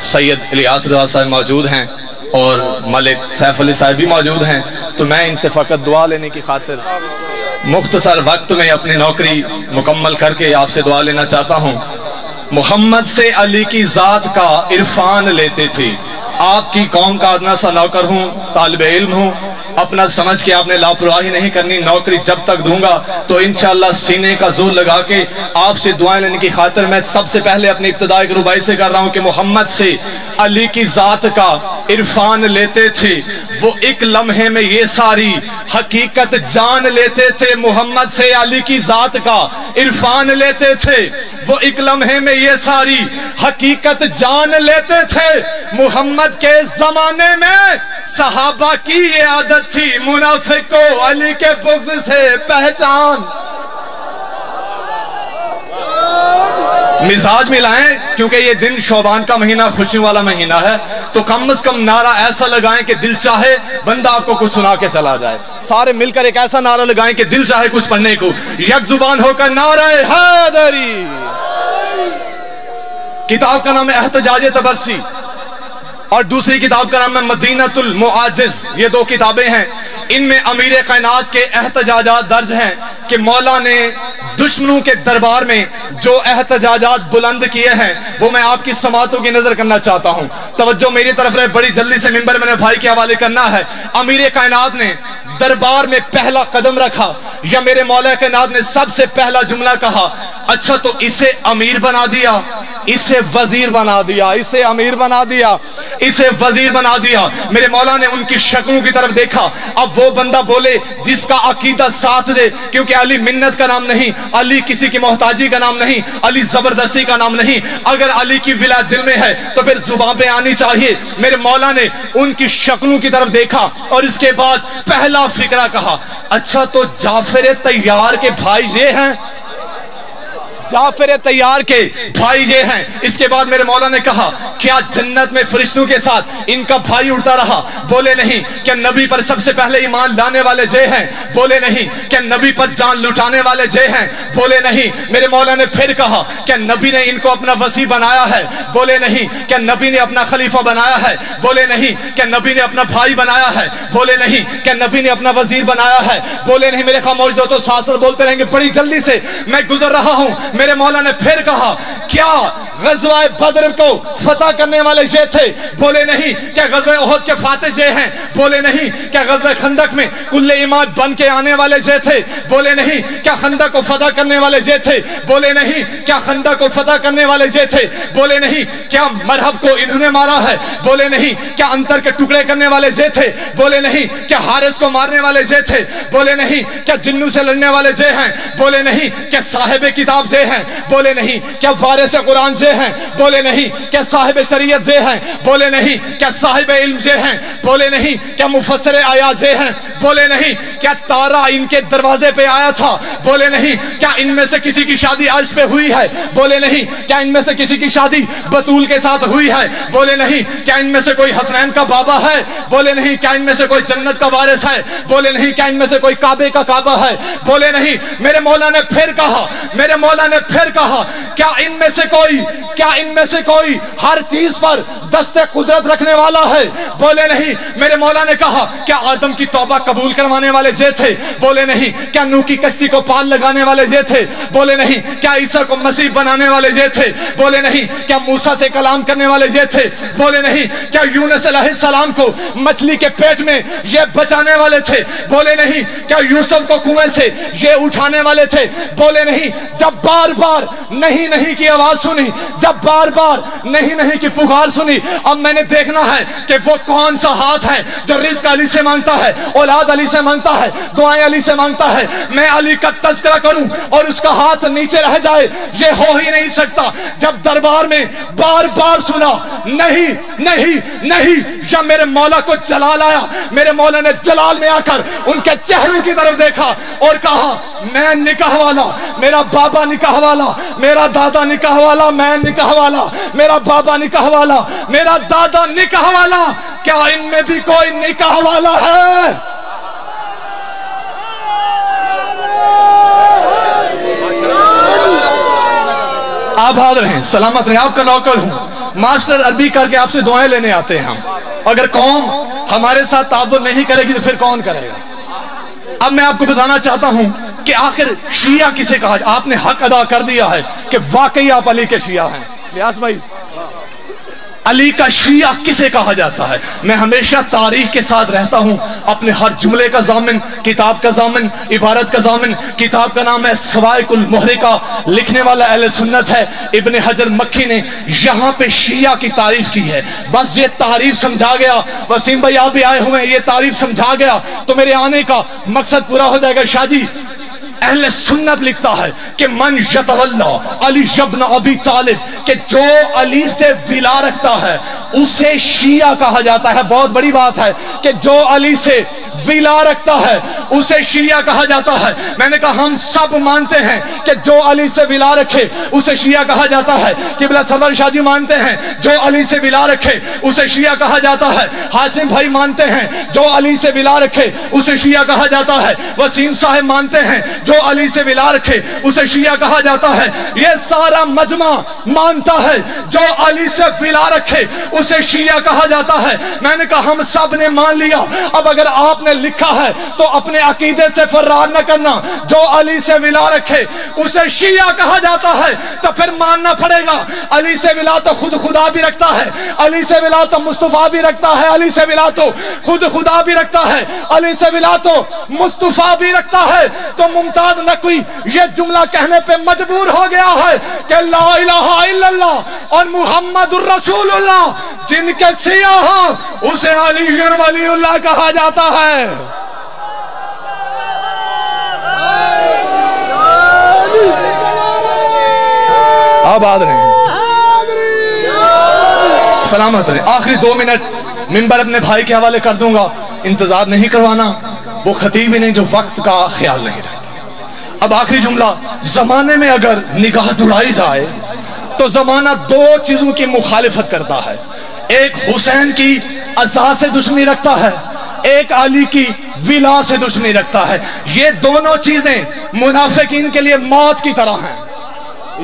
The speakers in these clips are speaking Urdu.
سید الیاس رضا صاحب موجود ہیں اور ملک سیف علی صاحب بھی موجود ہیں، تو میں ان سے فقط دعا لینے کی خاطر مختصر وقت میں اپنی نوکری مکمل کر کے آپ سے دعا لینا چاہتا ہوں۔ محمد سے علی کی ذات کا عرفان لیتے تھے، آپ کی قوم کا ادنا سا نوکر ہوں، طالب علم ہوں، اپنا سمجھ کے آپ نے لاپرواہی نہیں کرنی، نوکری جب تک دوں گا تو انشاءاللہ سینے کا زور لگا کے آپ سے دعائیں لینے کی خاطر میں سب سے پہلے اپنی ابتدائی ربائی سے کر رہا ہوں کہ محمد سے علی کی ذات کا عرفان لیتے تھے، وہ ایک لمحے میں یہ ساری حقیقت جان لیتے تھے۔ محمد سے علی کی ذات کا عرفان لیتے تھے، وہ ایک لمحے میں یہ ساری حقیقت جان لیتے تھے۔ محمد کے زمانے میں صحابہ کی یہ عادت تھی، منافق کو علی کے بغض سے پہچان۔ مزاج ملائیں، کیونکہ یہ دن شعبان کا مہینہ خوشیوں والا مہینہ ہے، تو کم از کم نعرہ ایسا لگائیں کہ دل چاہے بندہ آپ کو کچھ سنا کے چلا جائے۔ سارے مل کر ایک ایسا نعرہ لگائیں کہ دل چاہے کچھ پڑھنے کو، یک زبان ہو کر نعرہ حیدری۔ کتاب کا نام ہے احتجاج تبرسی اور دوسری کتاب کا نام ہے مدینۃ المعاجز، یہ دو کتابیں ہیں۔ ان میں امیر کائنات کے احتجاجات درج ہیں کہ مولا نے دشمنوں کے دربار میں جو احتجاجات بلند کیے ہیں وہ میں آپ کی سماعتوں کی نظر کرنا چاہتا ہوں۔ توجہ میری طرف رہے، بڑی جلدی سے منبر میں نے بھائی کے حوالے کرنا ہے۔ امیر کائنات نے دربار میں پہلا قدم رکھا، یا میرے مولا کائنات نے سب سے پہلا جملہ کہا، اچھا تو اسے امیر بنا دیا، اسے وزیر بنا دیا، اسے امیر بنا دیا، اسے وزیر بنا دیا۔ میرے مولا نے ان کی شکلوں کی طرف دیکھا، اب وہ بندہ بولے جس کا عقیدہ ساتھ دے، کیونکہ علی منت کا نام نہیں، علی کسی کی محتاجی کا نام نہیں، علی زبردستی کا نام نہیں۔ اگر علی کی ولایت دل میں ہے تو پھر زبان پہ آنی چاہیے۔ میرے مولا نے ان کی شکلوں کی طرف دیکھا اور اس کے بعد پہلا فکرہ کہا، اچھا تو جعفر طیار کے بھائی یہ ہیں، جعفر طیار کے بھائی یہ ہیں۔ اس کے بعد میرے مولا نے کہا، کیا جنت میں فرشتوں کے ساتھ ان کا بھائی اڑتا رہا؟ بولے نہیں۔ کیا نبی پر سب سے پہلے ایمان لانے والے یہ ہیں؟ بولے نہیں۔ کیا نبی پر جان لٹانے والے یہ ہیں؟ بولے نہیں۔ میرے مولا نے پھر کہا، کیا نبی نے ان کو اپنا وصی بنایا ہے؟ بولے نہیں۔ کیا نبی نے اپنا خلیفہ بنایا ہے؟ بولے نہیں۔ کیا نبی نے اپنا بھائی بنایا ہے؟ بولے نہیں۔ کیا نبی نے اپنا وزیر بنایا ہے؟ بولے نہیں۔ میرے خاموش دو تو ساتھ ساتھ بولتے رہیں گے، بڑی جلدی سے میں گزر رہا ہوں۔ میرے مولا نے پھر کہا، کیا غزوہ بدر کو فتح کرنے والے یہ تھے؟ بولے نہیں۔ کیا غزوہ احد کے فاتح یہ ہیں؟ بولے نہیں۔ کیا غزوہ خندق میں کل ایمان بن کے آنے والے یہ تھے؟ بولے نہیں۔ کیا خندق کو فتح کرنے والے یہ تھے؟ بولے نہیں۔ کیا خندق کو فتح کرنے والے یہ تھے؟ بولے نہیں۔ کیا مرحب کو انہوں نے مارا ہے؟ بولے نہیں۔ کیا انتر کے ٹکڑے کرنے والے یہ تھے؟ بولے نہیں۔ کیا حارث کو مارنے والے یہ تھے؟ بولے نہیں۔ کیا جنوں سے لڑنے والے یہ ہیں؟ بولے نہیں۔ کیا صاحب کتاب یہ ہیں؟ بولے نہیں۔ کیا وارث قرآن سے ہیں؟ بولے نہیں۔ کیا صاحب شریعت سے ہیں؟ بولے نہیں۔ کیا صاحب علم سے ہیں؟ بولے نہیں۔ کیا مفسر آیات سے ہیں؟ بولے نہیں۔ کیا تارا ان کے دروازے پہ آیا تھا؟ بولے نہیں۔ کیا ان میں سے کسی کی شادی عرش پہ ہوئی ہے؟ بولے نہیں۔ کیا ان میں سے کسی کی شادی بطول کے ساتھ ہوئی ہے؟ بولے نہیں۔ کیا ان میں سے کوئی حسنین کا بابا ہے؟ بولے نہیں۔ کیا ان میں سے کوئی جنت کا وارث ہے؟ بولے نہیں۔ کیا ان میں سے کوئی کعبے کا کعبہ ہے؟ بولے نہیں۔ میرے مولا نے پھر کہا، میرے مولا نے پھر کہا، کیا ان میں سے کوئی ہر چیز پر دست قدرت رکھنے والا ہے؟ بولے نہیں۔ میرے مولا نے کہا، کیا آدم کی توبہ قبول کروانے والے یہ تھے؟ بولے نہیں۔ کیا نوح کی کشتی کو پال لگانے والے یہ تھے؟ بولے نہیں۔ کیا عیسیٰ کو مسیح بنانے والے یہ تھے؟ بولے نہیں۔ کیا موسیٰ سے کلام کرنے والے یہ تھے؟ بولے نہیں۔ کیا یونس علیہ السلام کو مچھلی کے پیٹ میں یہ بچانے والے تھے؟ بولے نہیں۔ کیا یوسف کو کنویں سے یہ اٹھانے والے تھے؟ بولے نہیں۔ جب بار بار نہیں نہیں کی آواز سنی، جب بار بار نہیں نہیں کی پکار سنی، اب میں نے دیکھنا ہے کہ وہ کون سا ہاتھ ہے جو رزق علی سے مانگتا ہے، اولاد علی سے مانگتا ہے، دعائیں علی سے مانگتا ہے۔ میں علی کا تذکرہ کروں اور اس کا ہاتھ نیچے رہ جائے، یہ ہو ہی نہیں سکتا۔ جب دربار میں بار بار سنا نہیں نہیں نہیں، جب میرے مولا کو جلال آیا، میرے مولا نے جلال میں آ کر ان کے چہروں کی طرف دیکھا اور کہا، میں نکاح والا، میرا بابا نکاح والا، میرا دادا نکاح والا، میں نکاح والا، میرا بابا نکاح والا، میرا دادا نکاح والا، کیا ان میں بھی کوئی نکاح والا ہے؟ آپ حاضر ہیں، سلامت رہیں، آپ کا نوکر ہوں۔ ماسٹر عربی کر کے آپ سے دعائیں لینے آتے ہیں ہم. اگر قوم ہمارے ساتھ تعاون نہیں کرے گی تو پھر کون کرے گا؟ اب میں آپ کو بتانا چاہتا ہوں کہ آخر شیعہ کسے کہا جائے. آپ نے حق ادا کر دیا ہے کہ واقعی آپ علی کے شیعہ ہیں. لیاس بھائی، علی کا شیعہ کسے کہا جاتا ہے؟ میں ہمیشہ تاریخ کے ساتھ رہتا ہوں، اپنے ہر جملے کا ضامن، کتاب کا ضامن، عبارت کا ضامن. کتاب کا نام ہے سوائق المحرقہ، لکھنے والا اہل سنت ہے ابن حجر مکی نے. یہاں پہ شیعہ کی تعریف کی ہے. بس یہ تعریف سمجھا گیا، وسیم بھائی آپ بھی آئے ہوئے ہیں، یہ تعریف سمجھا گیا تو میرے آنے کا مقصد پورا ہو جائے گا. شاہ جی، اہل سنت لکھتا ہے کہ من یتولا علی ابن ابی طالب، کہ جو علی سے ولا رکھتا ہے اسے شیعہ کہا جاتا ہے. بہت بڑی بات ہے کہ جو علی سے ولا رکھتا ہے اسے شیعہ کہا جاتا ہے. میں نے کہا ہم سب مانتے ہیں کہ جو علی سے ولا رکھے اسے شیعہ کہا جاتا ہے. قبلہ سرور شاہ جی مانتے ہیں جو علی سے ولا رکھے اسے شیعہ کہا جاتا ہے. حاسم بھائی مانتے ہیں جو علی سے ولا رکھے اسے شیعہ کہا جاتا ہے. وسیم صاحب مانتے ہیں جو علی سے ولا رکھے اسے شیعہ کہا جاتا ہے. یہ سارا مجمع مانتا ہے جو علی سے ولا رکھے اسے شیعہ کہا جاتا ہے. میں نے کہا ہم سب نے مان لیا. اب اگر آپ نے لکھا ہے تو اپنے عقیدے سے فرار نہ کرنا. جو علی سے ولا رکھے اسے شیعہ کہا جاتا ہے تو پھر ماننا پڑے گا. علی سے ولا تو خود خدا بھی رکھتا ہے، علی سے ولا تو مصطفیٰ بھی رکھتا ہے، علی سے ولا تو خود خدا بھی رکھتا ہے، علی سے ولا تو مصطفیٰ بھی رکھتا ہے. تو ممتاز نقوی یہ جملہ کہنے پہ مجبور ہو گیا ہے کہ لا الہ الا اللہ اور محمد الرسول اللہ جن کے شیعہ ہوں اسے علی ولی اللہ کہا جاتا ہے. آباد رہیں، سلامت رہیں. آخری 2 منٹ منبر اپنے بھائی کے حوالے کر دوں گا، انتظار نہیں کروانا. وہ خطیب ہی نہیں جو وقت کا خیال نہیں رکھتا. اب آخری جملہ، زمانے میں اگر نگاہ دوڑائی جائے تو زمانہ 2 چیزوں کی مخالفت کرتا ہے. ایک حسین کی عزا سے دشمنی رکھتا ہے، ایک علی کی ولا سے دشمنی رکھتا ہے. یہ دونوں چیزیں منافقین کے لیے موت کی طرح ہیں.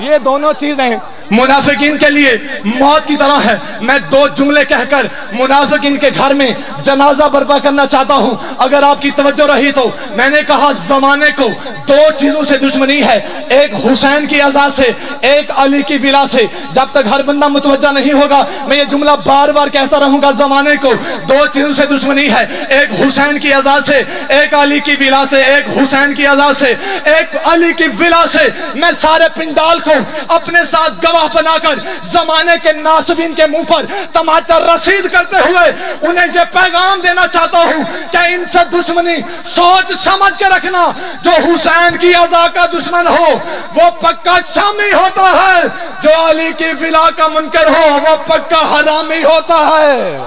یہ دونوں چیزیں منافقین کے لیے موت کی طرح ہے. میں 2 جملے کہہ کر منافقین کے گھر میں جنازہ برپا کرنا چاہتا ہوں. اگر آپ کی توجہ رہی تو میں نے کہا زمانے کو 2 چیزوں سے دشمنی ہے، ایک حسین کی عزا سے، ایک علی کی ولا سے. جب تک ہر بندہ متوجہ نہیں ہوگا میں یہ جملہ بار بار کہتا رہوں گا. زمانے کو 2 چیزوں سے دشمنی ہے، ایک حسین کی عزا سے، ایک علی کی ولا سے. ایک حسین کی عزا سے، ایک علی کی ولا سے. میں سارے پنڈال کو اپنے ساتھ گواہ بنا کر زمانے کے ناصبین کے منہ پر تماچا رسید کرتے ہوئے انہیں یہ پیغام دینا چاہتا ہوں کہ ان سے دشمنی سوچ سمجھ کے رکھنا. جو حسین کی عزا کا دشمن ہو وہ پکا شامی ہوتا ہے، جو علی کی ولا کا منکر ہو وہ پکا حرامی ہوتا ہے.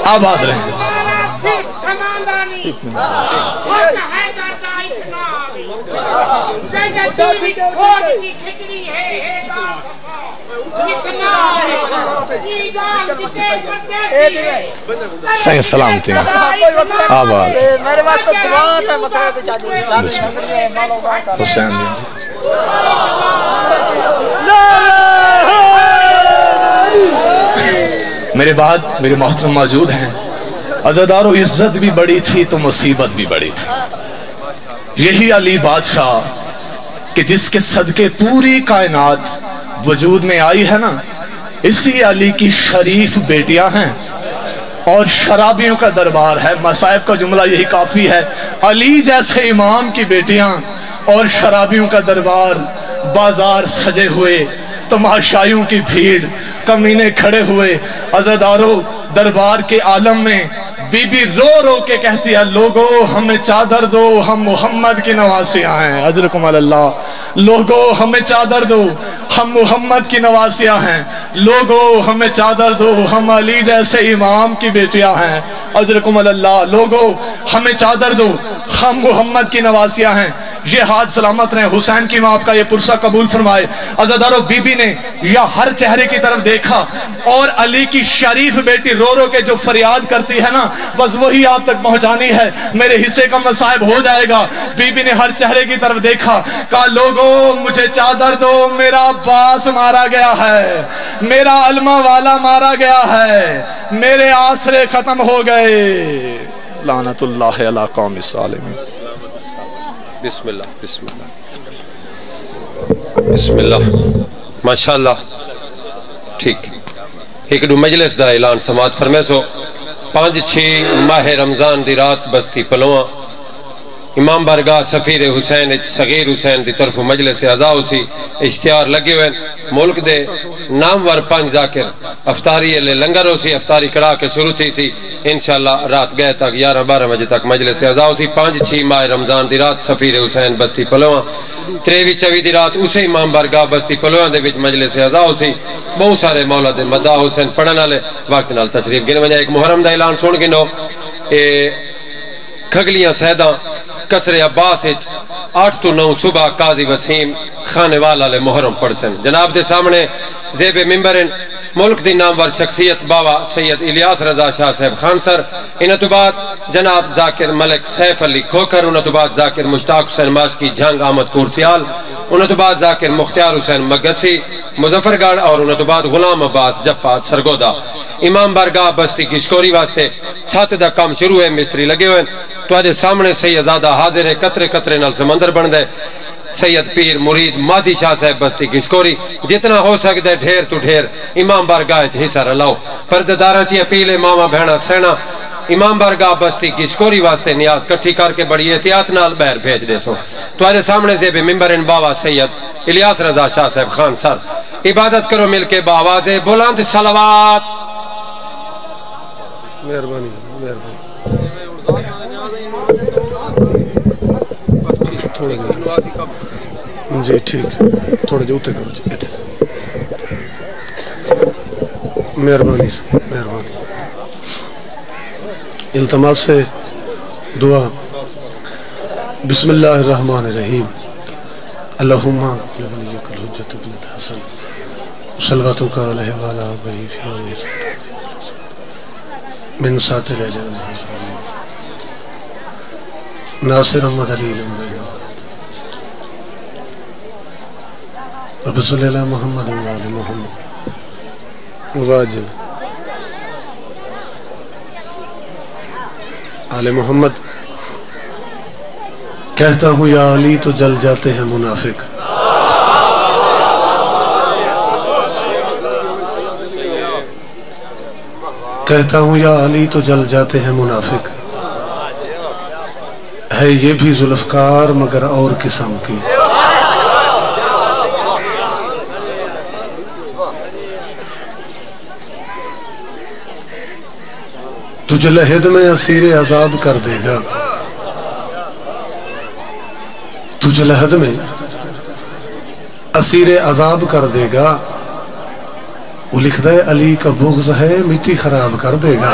آباد رہیں. صحیح سلامتی آباد. حسین میرے بعد میرے محترم موجود ہیں. عزادارو، عزت بھی بڑی تھی تو مصیبت بھی بڑی تھی. یہی علی بادشاہ کہ جس کے صدقے پوری کائنات وجود میں آئی ہے نا، اسی علی کی شریف بیٹیاں ہیں اور شرابیوں کا دربار ہے. مصائب کا جملہ یہی کافی ہے. علی جیسے امام کی بیٹیاں اور شرابیوں کا دربار، بازار سجے ہوئے، تماشائیوں کی بھیڑ، کمینے کھڑے ہوئے. عزادارو، دربار کے عالم میں بی بی رو رو کے کہتی ہے لوگو ہمیں چادر دو، ہم محمد کی نواسیاں ہیں. اجرکم اللہ. لوگو ہمیں چادر دو، ہم محمد کی نواسیاں ہیں. لوگو ہمیں چادر دو، ہم علی جیسے امام کی بیٹیاں ہیں. اجرکم اللہ. لوگو ہمیں چادر دو، ہم محمد کی نواسیاں ہیں. یہ ہاتھ سلامت رہیں، حسین کی ماں آپ کا یہ پرسہ قبول فرمائے۔ عزادارو بی بی نے یا ہر چہرے کی طرف دیکھا اور علی کی شریف بیٹی رو رو کے جو فریاد کرتی ہے نا، بس وہی آپ تک پہنچانی ہے، میرے حصے کا مصائب ہو جائے گا۔ بی بی نے ہر چہرے کی طرف دیکھا، کہا لوگو مجھے چادر دو، میرا عباس مارا گیا ہے، میرا علمہ والا مارا گیا ہے، میرے آسرے ختم ہو گئے، لعنت اللہ علی قوم الظالمین۔ بسم اللہ بسم اللہ بسم اللہ، ماشاءاللہ۔ ٹھیک ایک دو مجلس دا اعلان سماعت فرمے سو 5-6 ماہ رمضان دی رات بستی پلواں امام بارگاہ سفیر حسین صغیر حسین دی طرف مجلس اعزاء سی اشتہار لگے ہوئے، ملک دے نامور 5 ذاکر افطاری لے لنگر ہو سی، افطاری کرا کے شروع تھی سی، انشاءاللہ رات گئے تک 11-12 بجے تک مجلس اعزاء سی۔ 5-6 ماہ رمضان دی رات سفیر حسین بستی پلواں، 23-24 دی رات اسے امام بارگاہ بستی پلواں دے وچ مجلس اعزاء سی۔ بہت سارے مولد مداح حسین پڑھن والے وقت نال تشریف گن ونجا۔ ایک محرم دا اعلان سن گنو، کھگلیاں سیداں قصر عباس 8-9 صبح قاضی وسیم خانے والا لے محرم پڑھ سن۔ جناب دے سامنے زیب ممبرن ملک دی نامور شخصیت بابا سید الیاس رضا شاہ صاحب خان سر، انہاں تو بعد جناب ذاکر ملک سیف علی کھوکر، انہاں تو بعد ذاکر مشتاق حسین ماسکی جھنگ احمد کورسیال، انہاں تو بعد ذاکر مختار حسین مگسی مظفر گڑھ، اور انہاں تو بعد غلام عباس جپا سرگودا۔ امام بارگاہ بستی کشکوری واسطے چھت دا کام شروع ہے، مستری لگے ہوئے، تو آج سامنے سیدزادہ حاضر ہے، قطرے قطرے نال سمندر بن دے۔ سید پیر مرید مادی شاہ صاحب بستی کشکوری، جتنا ہو سکتا ہے ڈھیر تو ڈھیر امام بارگاہ حصہ رلاؤ۔ پردیداراں چی اپیل ہے ماما بہنا سینا امام بارگاہ بستی کشکوری واسطے نیاز کٹھی کر کے بڑی احتیاط نال بہر بھیج دے سو۔ تمہارے سامنے زیب ممبرن بابا سید الیاس رضا شاہ صاحب خان سر، عبادت کرو مل کے بآواز بلند صلوات۔ مہربانی مہربانی تھوڑے جی ٹھیک، تھوڑے جو اتنے کرو جی، مہربانی سے مہربانی۔ التماس سے دعا۔ بسم اللہ الرحمن الرحیم، اللہم لولیک الحجت ابن الحسن صلواتک علیہ وعلی آبائہ فی آلہ من ساتر اجر ناصر مدلیل بین رب صلی اللہ محمد وآل محمد واجل آل محمد۔ کہتا ہوں یا علی تو جل جاتے ہیں منافق، کہتا ہوں یا علی تو جل جاتے ہیں منافق، ہے یہ بھی ذوالفقار مگر اور قسم کی۔ تجھے لحد میں اسیر عذاب کر دے گا، تجھے لحد میں اسیر عذاب کر دے گا، وہ لکھ دے علی کا بغض ہے مٹی خراب کر دے گا۔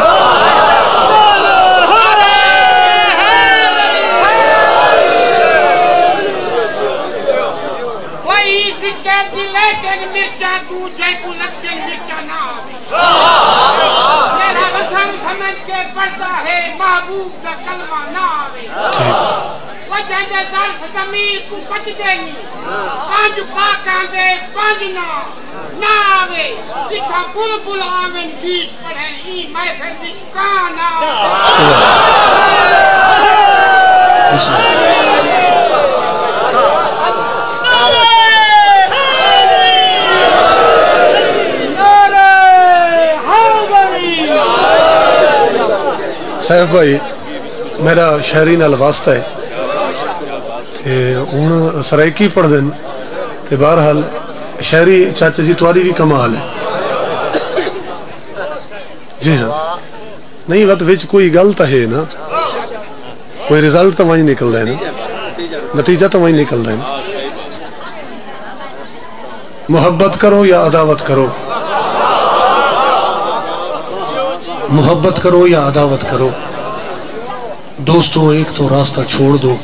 سیف بھائی میرا شہری نال واسطہ ہے کہ ہوں سرائکی پڑھ دیں تے بہرحال شہری چاچا جی تواری بھی کمال ہے جی ہاں نہیں وقت وچ کوئی غلط ہے نا کوئی رزلٹ تو وہیں نکل رہا ہے نا نتیجہ تو وہیں نکل رہا ہے نا محبت کرو یا عداوت کرو محبت کرو یا عداوت کرو دوستوں ایک تو راستہ چھوڑ دو